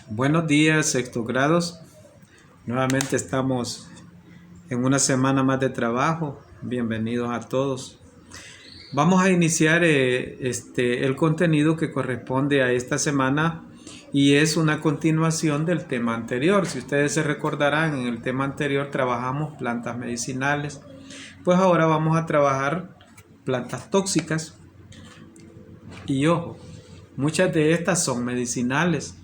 Buenos días, sextos grados. Nuevamente estamos en una semana más de trabajo. Bienvenidos a todos. Vamos a iniciar el contenido que corresponde a esta semana y es una continuación del tema anterior. Si ustedes se recordarán, en el tema anterior trabajamos plantas medicinales. Pues ahora vamos a trabajar plantas tóxicas. Y ojo, muchas de estas son medicinales,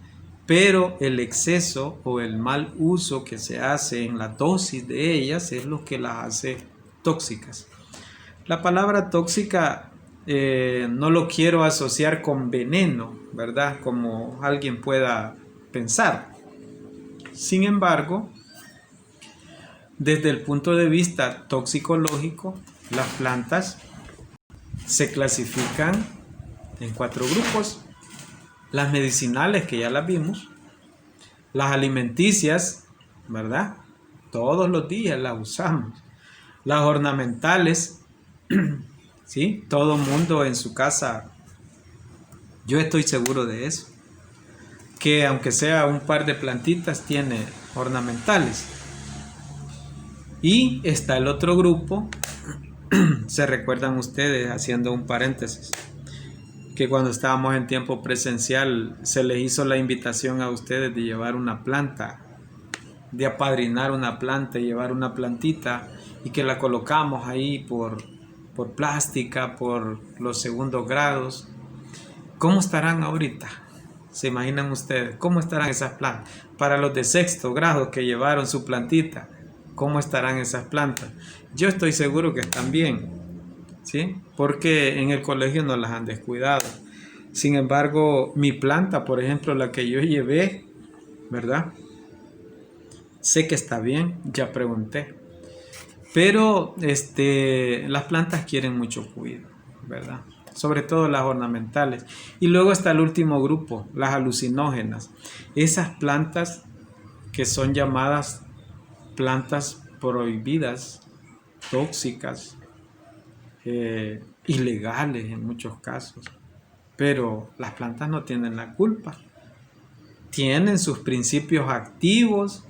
pero el exceso o el mal uso que se hace en la dosis de ellas es lo que las hace tóxicas. La palabra tóxica no lo quiero asociar con veneno, ¿verdad? Como alguien pueda pensar. Sin embargo, desde el punto de vista toxicológico, las plantas se clasifican en 4 grupos. Las medicinales, que ya las vimos, las alimenticias, ¿verdad? Todos los días las usamos. Las ornamentales, ¿sí? Todo mundo en su casa, yo estoy seguro de eso, que aunque sea un par de plantitas, tiene ornamentales. Y está el otro grupo, se recuerdan ustedes, haciendo un paréntesis, que cuando estábamos en tiempo presencial se les hizo la invitación a ustedes de llevar una planta, de apadrinar una planta, llevar una plantita y que la colocamos ahí por plástica, por los segundos grados. ¿Cómo estarán ahorita? ¿Se imaginan ustedes? ¿Cómo estarán esas plantas? Para los de sexto grado que llevaron su plantita, ¿cómo estarán esas plantas? Yo estoy seguro que están bien, ¿sí? Porque en el colegio no las han descuidado. Sin embargo, mi planta, por ejemplo, la que yo llevé, ¿verdad? Sé que está bien, ya pregunté. Pero las plantas quieren mucho cuidado, ¿verdad? Sobre todo las ornamentales. Y luego está el último grupo, las alucinógenas. Esas plantas que son llamadas plantas prohibidas, tóxicas, ilegales en muchos casos. Pero las plantas no tienen la culpa. Tienen sus principios activos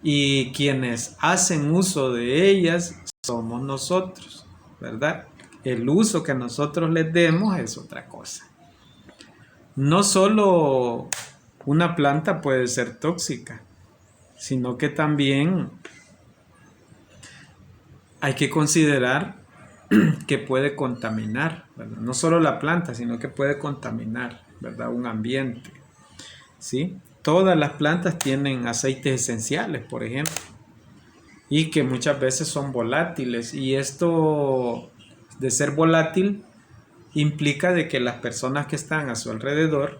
y quienes hacen uso de ellas somos nosotros, ¿verdad? El uso que nosotros les demos es otra cosa. No solo una planta puede ser tóxica, sino que también hay que considerar que puede contaminar, ¿verdad? No solo la planta, sino que puede contaminar, ¿verdad? Un ambiente, ¿sí? Todas las plantas tienen aceites esenciales, por ejemplo, y que muchas veces son volátiles, y esto de ser volátil implica de que las personas que están a su alrededor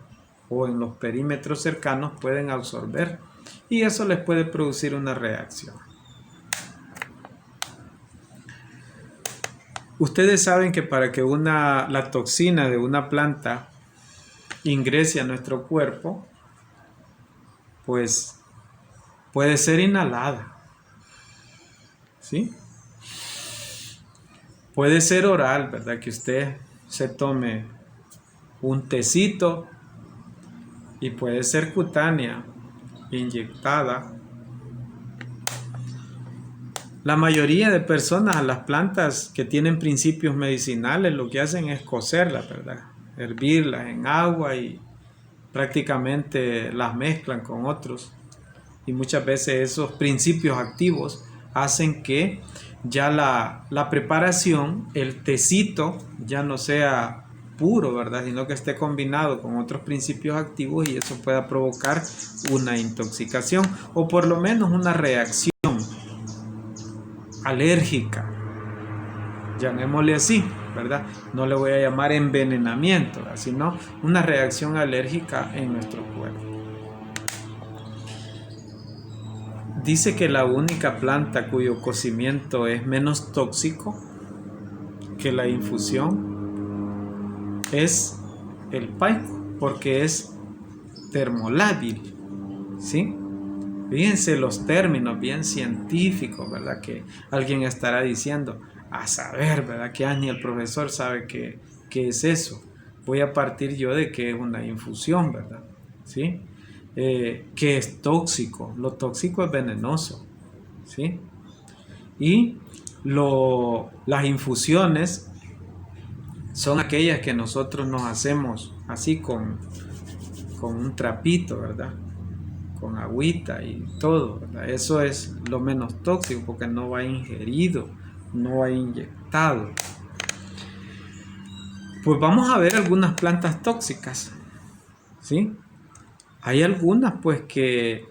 o en los perímetros cercanos pueden absorber, y eso les puede producir una reacción. Ustedes saben que para que la toxina de una planta ingrese a nuestro cuerpo, pues puede ser inhalada, ¿sí? Puede ser oral, ¿verdad? Que usted se tome un tecito, y puede ser cutánea, inyectada. La mayoría de personas a las plantas que tienen principios medicinales lo que hacen es cocerlas, ¿verdad? Hervirlas en agua y prácticamente las mezclan con otros. Y muchas veces esos principios activos hacen que ya la preparación, el tecito, ya no sea puro, ¿verdad? Sino que esté combinado con otros principios activos y eso pueda provocar una intoxicación o por lo menos una reacción alérgica, llamémosle así, ¿verdad? No le voy a llamar envenenamiento, sino una reacción alérgica en nuestro cuerpo. Dice que la única planta cuyo cocimiento es menos tóxico que la infusión es el paico, porque es termolábil, ¿sí? Fíjense los términos bien científicos, ¿verdad? Que alguien estará diciendo, a saber, ¿verdad? Que ni el profesor sabe qué es eso. Voy a partir yo de que es una infusión, ¿verdad? ¿Sí? que es tóxico. Lo tóxico es venenoso, ¿sí? Y las infusiones son aquellas que nosotros nos hacemos así con un trapito, ¿verdad? Con agüita y todo, ¿verdad? Eso es lo menos tóxico porque no va ingerido, no va inyectado. Pues vamos a ver algunas plantas tóxicas, ¿sí? Hay algunas pues que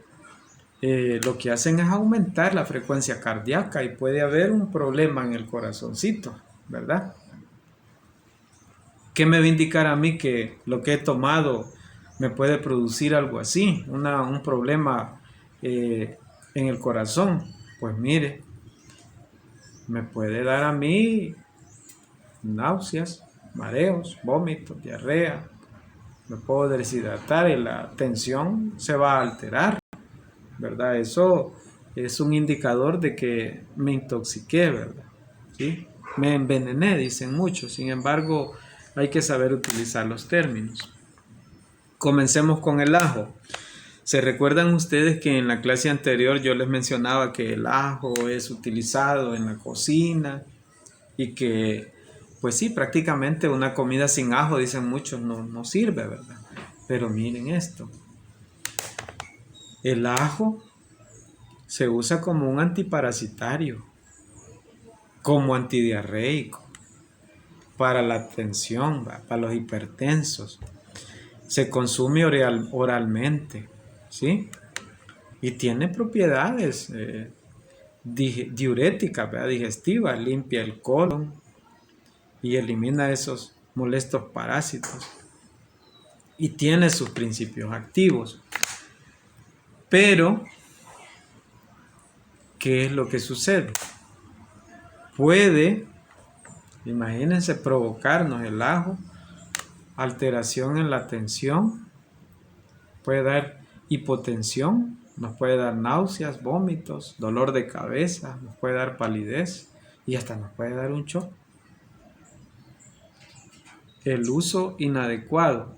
lo que hacen es aumentar la frecuencia cardíaca y puede haber un problema en el corazoncito, ¿verdad? ¿Qué me va a indicar a mí que lo que he tomado me puede producir algo así? Un problema en el corazón. Pues mire, me puede dar a mí náuseas, mareos, vómitos, diarrea. Me puedo deshidratar y la tensión se va a alterar, ¿verdad? Eso es un indicador de que me intoxiqué, ¿verdad? ¿Sí? Me envenené, dicen muchos. Sin embargo, hay que saber utilizar los términos. Comencemos con el ajo. ¿Se recuerdan ustedes que en la clase anterior yo les mencionaba que el ajo es utilizado en la cocina y que, pues sí, prácticamente una comida sin ajo, dicen muchos, no sirve, ¿verdad? Pero miren esto. El ajo se usa como un antiparasitario, como antidiarreico, para la tensión, para los hipertensos. Se consume oralmente, ¿sí? Y tiene propiedades diuréticas, ¿verdad? Digestivas, limpia el colon y elimina esos molestos parásitos. Y tiene sus principios activos. Pero, ¿qué es lo que sucede? Puede, imagínense, provocarnos el ajo alteración en la tensión, puede dar hipotensión, nos puede dar náuseas, vómitos, dolor de cabeza, nos puede dar palidez y hasta nos puede dar un shock. El uso inadecuado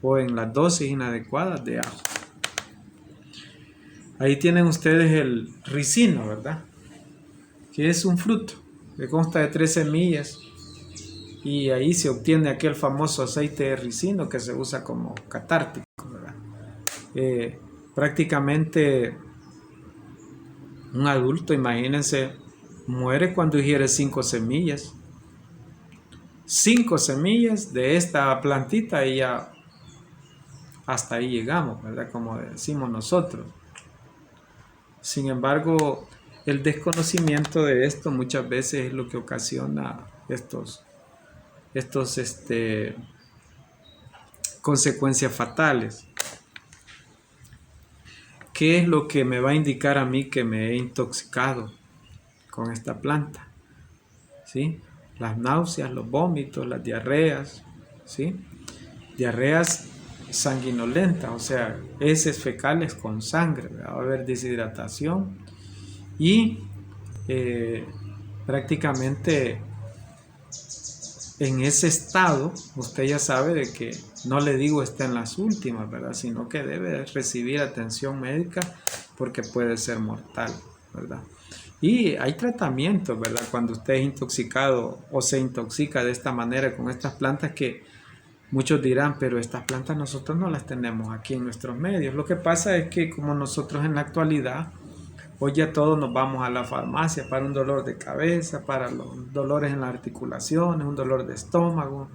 o en las dosis inadecuadas de ajo. Ahí tienen ustedes el ricino, ¿verdad? Que es un fruto que consta de 3 semillas y ahí se obtiene aquel famoso aceite de ricino que se usa como catártico, ¿verdad? Prácticamente un adulto, imagínense, muere cuando ingiere 5 semillas. 5 semillas de esta plantita y ya hasta ahí llegamos, ¿verdad? Como decimos nosotros. Sin embargo, el desconocimiento de esto muchas veces es lo que ocasiona estos consecuencias fatales. ¿Qué es lo que me va a indicar a mí que me he intoxicado con esta planta? ¿Sí? Las náuseas, los vómitos, las diarreas, ¿sí? Diarreas sanguinolentas, o sea, heces fecales con sangre, va a haber deshidratación y prácticamente en ese estado, usted ya sabe de que no le digo está en las últimas, ¿verdad? Sino que debe recibir atención médica porque puede ser mortal, ¿verdad? Y hay tratamientos, ¿verdad? Cuando usted es intoxicado o se intoxica de esta manera con estas plantas que muchos dirán, pero estas plantas nosotros no las tenemos aquí en nuestros medios. Lo que pasa es que como nosotros en la actualidad, hoy ya todos nos vamos a la farmacia para un dolor de cabeza, para los dolores en las articulaciones, un dolor de estómago,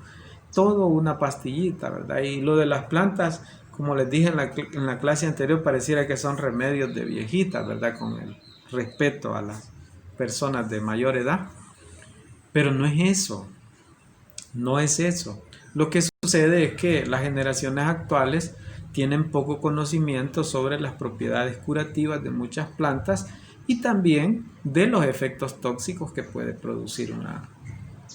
todo una pastillita, ¿verdad? Y lo de las plantas, como les dije en la clase anterior, pareciera que son remedios de viejitas, ¿verdad? Con el respeto a las personas de mayor edad. Pero no es eso, no es eso. Lo que sucede es que las generaciones actuales tienen poco conocimiento sobre las propiedades curativas de muchas plantas y también de los efectos tóxicos que puede producir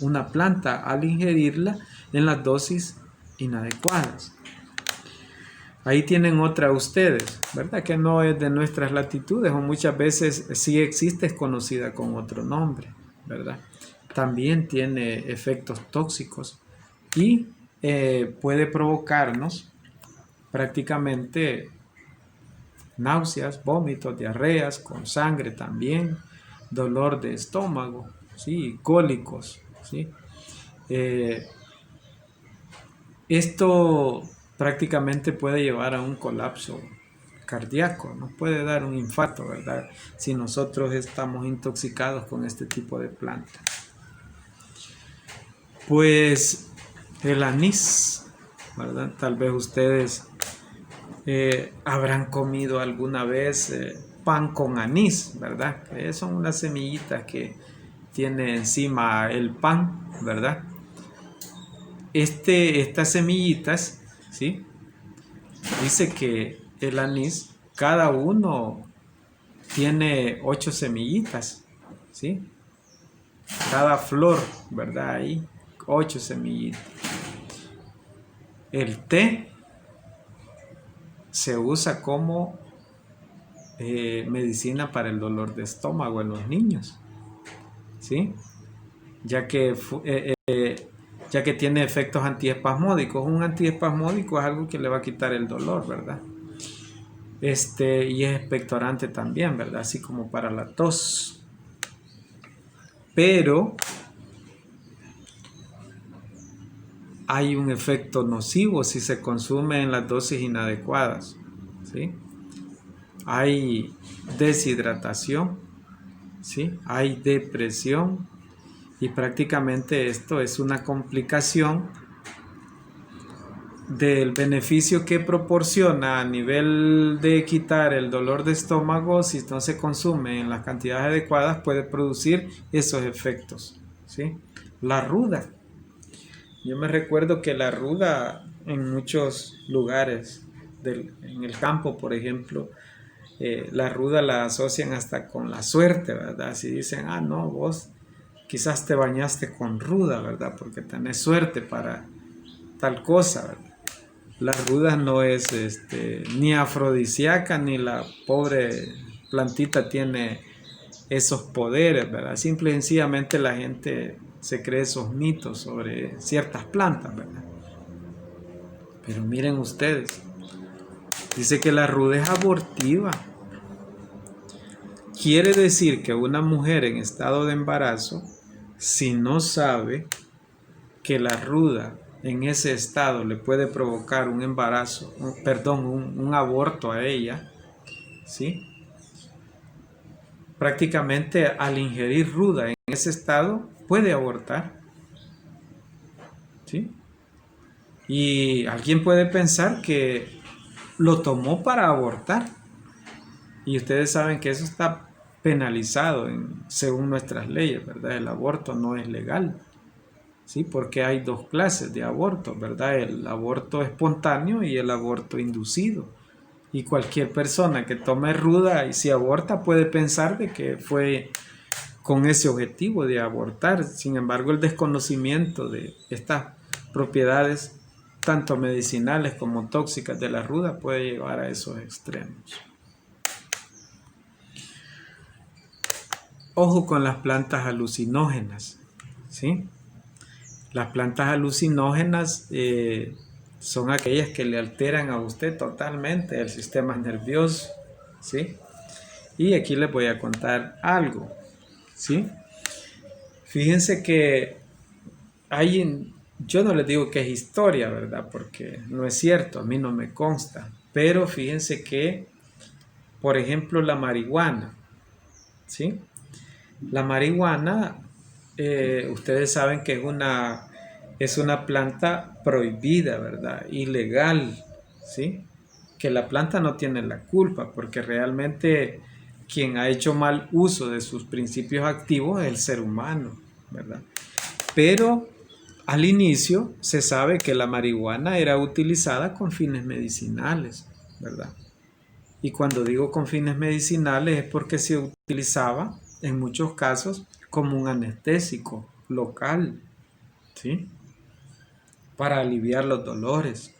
una planta al ingerirla en las dosis inadecuadas. Ahí tienen otra ustedes, ¿verdad? Que no es de nuestras latitudes o muchas veces sí existe, es conocida con otro nombre, ¿verdad? También tiene efectos tóxicos y puede provocarnos prácticamente náuseas, vómitos, diarreas, con sangre también, dolor de estómago, ¿sí? Cólicos, ¿sí? Esto prácticamente puede llevar a un colapso cardíaco, nos puede dar un infarto, ¿verdad? Si nosotros estamos intoxicados con este tipo de planta. Pues el anís, ¿verdad? Tal vez ustedes habrán comido alguna vez pan con anís, ¿verdad? Son unas semillitas que tiene encima el pan, ¿verdad? Estas semillitas, ¿sí? Dice que el anís, cada uno tiene 8 semillitas, ¿sí? Cada flor, ¿verdad? Ahí, 8 semillitas. El té se usa como medicina para el dolor de estómago en los niños, ¿sí? Ya que tiene efectos antiespasmódicos. Un antiespasmódico es algo que le va a quitar el dolor, ¿verdad? Y es expectorante también, ¿verdad? Así como para la tos. Pero hay un efecto nocivo si se consume en las dosis inadecuadas, ¿sí? Hay deshidratación, ¿sí? Hay depresión, y prácticamente esto es una complicación del beneficio que proporciona a nivel de quitar el dolor de estómago. Si no se consume en las cantidades adecuadas, puede producir esos efectos, ¿sí? La ruda. Yo me recuerdo que la ruda en muchos lugares, en el campo, por ejemplo, la ruda la asocian hasta con la suerte, ¿verdad? Si dicen, ah, no, vos quizás te bañaste con ruda, ¿verdad? Porque tenés suerte para tal cosa, ¿verdad? La ruda no es ni afrodisíaca, ni la pobre plantita tiene esos poderes, ¿verdad? Simple y sencillamente la gente se cree esos mitos sobre ciertas plantas, ¿verdad? Pero miren ustedes, dice que la ruda es abortiva. Quiere decir que una mujer en estado de embarazo, si no sabe que la ruda en ese estado le puede provocar un embarazo, un aborto a ella, ¿sí? Prácticamente al ingerir ruda en ese estado puede abortar, ¿sí? Y alguien puede pensar que lo tomó para abortar, y ustedes saben que eso está penalizado según nuestras leyes, ¿verdad? El aborto no es legal, ¿sí? Porque hay dos clases de aborto, ¿verdad? El aborto espontáneo y el aborto inducido. Y cualquier persona que tome ruda y si aborta puede pensar de que fue con ese objetivo de abortar. Sin embargo, el desconocimiento de estas propiedades, tanto medicinales como tóxicas de la ruda, puede llevar a esos extremos. Ojo con las plantas alucinógenas, ¿sí? Las plantas alucinógenas son aquellas que le alteran a usted totalmente el sistema nervioso, ¿sí? Y aquí les voy a contar algo, ¿sí? Fíjense que yo no les digo que es historia, ¿verdad? Porque no es cierto, a mí no me consta. Pero fíjense que, por ejemplo, la marihuana, ¿sí? La marihuana, ustedes saben que es una planta prohibida, ¿verdad? Ilegal, ¿sí? Que la planta no tiene la culpa, porque realmente quien ha hecho mal uso de sus principios activos es el ser humano, ¿verdad? Pero al inicio se sabe que la marihuana era utilizada con fines medicinales, ¿verdad? Y cuando digo con fines medicinales es porque se utilizaba en muchos casos como un anestésico local, ¿sí? Para aliviar los dolores.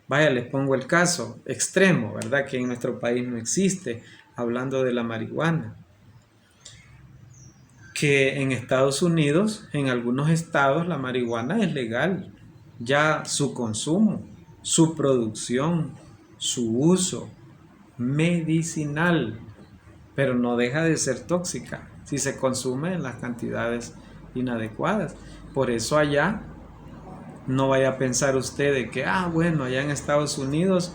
Vaya, les pongo el caso extremo, ¿verdad? Que en nuestro país no existe, hablando de la marihuana. Que en Estados Unidos, en algunos estados, la marihuana es legal. Ya su consumo, su producción, su uso, medicinal, pero no deja de ser tóxica si se consume en las cantidades inadecuadas. Por eso allá no vaya a pensar usted de que, bueno, allá en Estados Unidos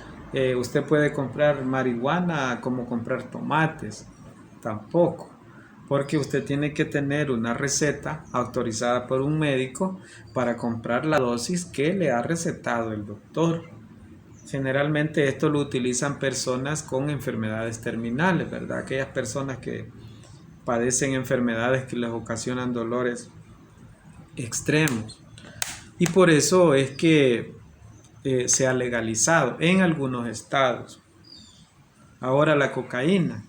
usted puede comprar marihuana como comprar tomates. Tampoco, porque usted tiene que tener una receta autorizada por un médico para comprar la dosis que le ha recetado el doctor. Generalmente esto lo utilizan personas con enfermedades terminales, ¿verdad? Aquellas personas que padecen enfermedades que les ocasionan dolores extremos. Y por eso es que se ha legalizado en algunos estados. Ahora la cocaína.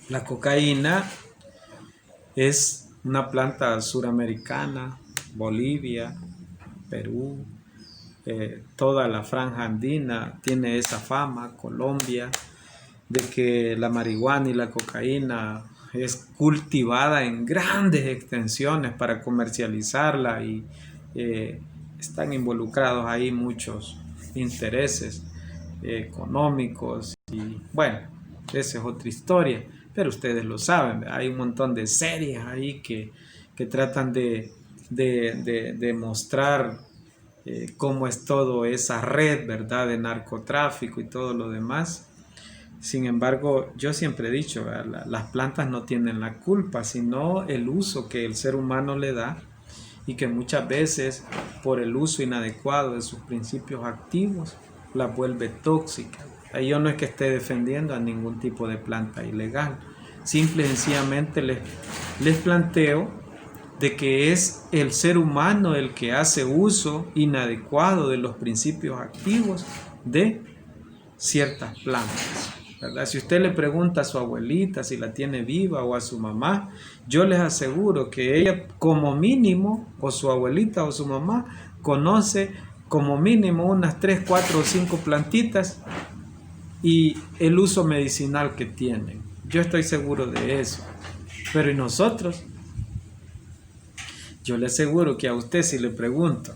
La cocaína es una planta suramericana, Bolivia, Perú, toda la franja andina tiene esa fama, Colombia, de que la marihuana y la cocaína es cultivada en grandes extensiones para comercializarla y están involucrados ahí muchos intereses económicos y bueno, esa es otra historia, pero ustedes lo saben, hay un montón de series ahí que tratan de mostrar cómo es todo esa red, ¿verdad?, de narcotráfico y todo lo demás. Sin embargo, yo siempre he dicho, las plantas no tienen la culpa, sino el uso que el ser humano le da y que muchas veces por el uso inadecuado de sus principios activos la vuelve tóxica. Yo no es que esté defendiendo a ningún tipo de planta ilegal, simple y sencillamente les planteo de que es el ser humano el que hace uso inadecuado de los principios activos de ciertas plantas, ¿verdad? Si usted le pregunta a su abuelita si la tiene viva o a su mamá, yo les aseguro que ella como mínimo, o su abuelita o su mamá, conoce como mínimo unas 3, 4 o 5 plantitas y el uso medicinal que tienen. Yo estoy seguro de eso. Pero ¿y nosotros? Yo le aseguro que a usted si le pregunto,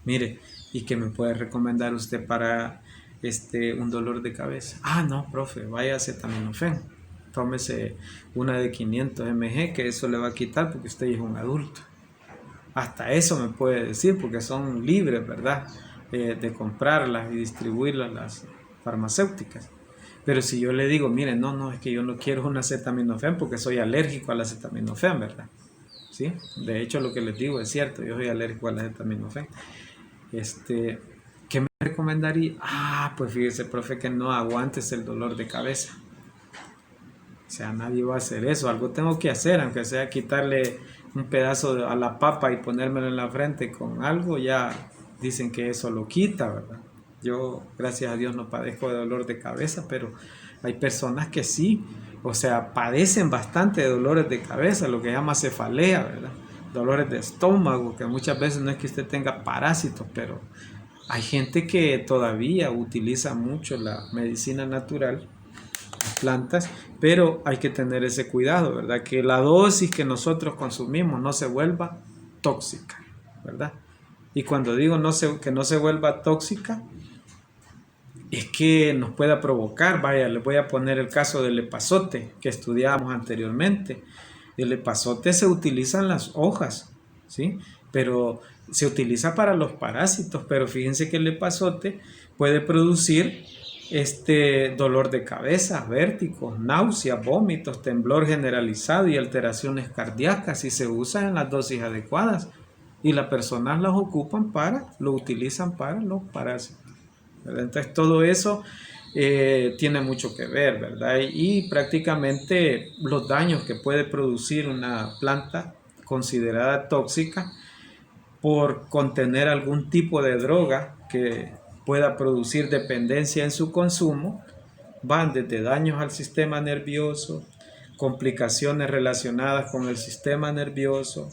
mire, ¿y qué me puede recomendar usted para un dolor de cabeza? No, profe, vaya a acetaminofén. Tómese una de 500 mg, que eso le va a quitar porque usted es un adulto. Hasta eso me puede decir porque son libres, ¿verdad? De comprarlas y distribuirlas las farmacéuticas. Pero si yo le digo, mire, no, es que yo no quiero un acetaminofén porque soy alérgico al acetaminofén, ¿verdad? ¿Sí? De hecho, lo que les digo es cierto, yo soy alérgico al acetaminofén. ¿Qué me recomendaría? Pues fíjese, profe, que no aguantes el dolor de cabeza. O sea, nadie va a hacer eso. Algo tengo que hacer, aunque sea quitarle un pedazo a la papa y ponérmelo en la frente con algo, ya dicen que eso lo quita, ¿verdad? Yo, gracias a Dios, no padezco de dolor de cabeza, pero hay personas que sí, o sea, padecen bastante de dolores de cabeza, lo que se llama cefalea, ¿verdad? Dolores de estómago, que muchas veces no es que usted tenga parásitos, pero hay gente que todavía utiliza mucho la medicina natural, las plantas, pero hay que tener ese cuidado, ¿verdad? Que la dosis que nosotros consumimos no se vuelva tóxica, ¿verdad? Y cuando digo que no se vuelva tóxica, es que nos pueda provocar, vaya, les voy a poner el caso del epazote que estudiábamos anteriormente. El epazote se utiliza en las hojas, ¿sí? Pero se utiliza para los parásitos, pero fíjense que el epazote puede producir dolor de cabeza, vértigos, náuseas, vómitos, temblor generalizado y alteraciones cardíacas si se usan en las dosis adecuadas. Y las personas lo utilizan para los parásitos, ¿verdad? Entonces todo eso tiene mucho que ver, ¿verdad? Y prácticamente los daños que puede producir una planta considerada tóxica por contener algún tipo de droga que pueda producir dependencia en su consumo, van desde daños al sistema nervioso, complicaciones relacionadas con el sistema nervioso,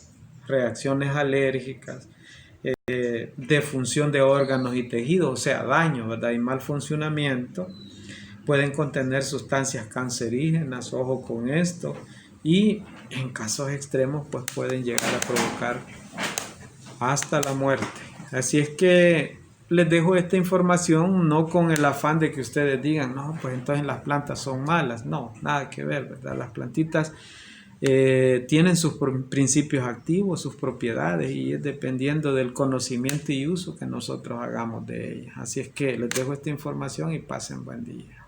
reacciones alérgicas, defunción de órganos y tejidos, o sea, daño, ¿verdad? Y mal funcionamiento. Pueden contener sustancias cancerígenas, ojo con esto, y en casos extremos pues pueden llegar a provocar hasta la muerte. Así es que les dejo esta información no con el afán de que ustedes digan, no, pues entonces las plantas son malas. No, nada que ver, ¿verdad? Las plantitas tienen sus principios activos, sus propiedades, y es dependiendo del conocimiento y uso que nosotros hagamos de ellas. Así es que les dejo esta información y pasen buen día.